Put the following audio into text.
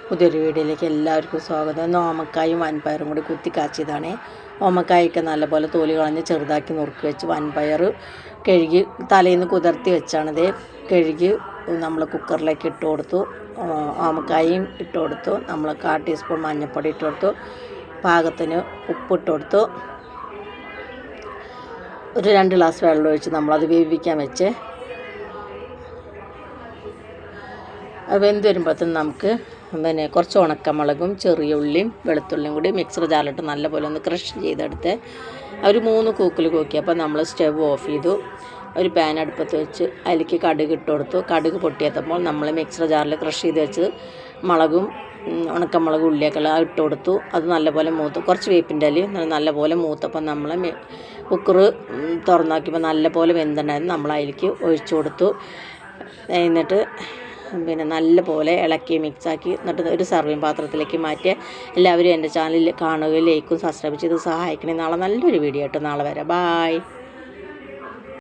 പുതിയൊരു വീഡിയോയിലേക്ക് എല്ലാവർക്കും സ്വാഗതം. ഇന്ന് ഓമക്കായും വൻപയറും കൂടി കുത്തി കാച്ചിയതാണ്. ഓമക്കായൊക്കെ നല്ലപോലെ തോലി കളഞ്ഞ് ചെറുതാക്കി നുറുക്കി വെച്ച് വൻപയർ കഴുകി തലേന്ന് കുതിർത്തി വെച്ചാണിത്. കഴുകി നമ്മൾ കുക്കറിലേക്ക് ഇട്ട് കൊടുത്തു. ഓമക്കായും ഇട്ട് കൊടുത്തു. നമ്മൾ 1/4 ടീസ്പൂൺ മഞ്ഞൾപ്പൊടി ഇട്ട് കൊടുത്തു. പാകത്തിന് ഉപ്പിട്ട് കൊടുത്തു. ഒരു 2 ഗ്ലാസ് വെള്ളം ഒഴിച്ച് നമ്മളത് വേവിക്കാൻ വെച്ച് അത് വെന്ത് വരുമ്പോഴത്തേനും നമുക്ക് കുറച്ച് ഉണക്കമുളകും ചെറിയ ഉള്ളിയും വെളുത്തുള്ളിയും കൂടി മിക്സർ ജാറിലിട്ട് നല്ലപോലെ ഒന്ന് ക്രഷ് ചെയ്തെടുത്ത് ഒരു 3 കൂക്കിൽ കൂക്കിയപ്പോൾ നമ്മൾ സ്റ്റവ് ഓഫ് ചെയ്തു. ഒരു പാൻ അടുപ്പത്ത് വെച്ച് അതിലേക്ക് കടുക് ഇട്ട് കൊടുത്തു. കടുക് പൊട്ടിയെത്തുമ്പോൾ നമ്മൾ മിക്സർ ജാറിൽ ക്രഷ് ചെയ്ത് വെച്ച് മുളകും ഉണക്കമുളകും ഉള്ളിയൊക്കെ ഇട്ട് കൊടുത്തു. അത് നല്ലപോലെ മൂത്തു. കുറച്ച് വേപ്പിൻ്റെ ഇലയും നല്ലപോലെ മൂത്തപ്പോൾ നമ്മൾ കുക്കർ തുറന്നാക്കിയപ്പോൾ നല്ലപോലെ വെന്തുണ്ടായിരുന്നു. നമ്മൾ അതിലേക്ക് ഒഴിച്ചു കൊടുത്തു. എന്നിട്ട് നല്ലപോലെ ഇളക്കി മിക്സാക്കി എന്നിട്ട് ഒരു സർവിങ് പാത്രത്തിലേക്ക് മാറ്റി. എല്ലാവരും എൻ്റെ ചാനലിൽ കാണുകയും ലൈക്കും സബ്സ്ക്രൈബ് ചെയ്ത് സഹായിക്കണേ. നാളെ നല്ലൊരു വീഡിയോ ആയിട്ട് നാളെ വരാം. ബായ്.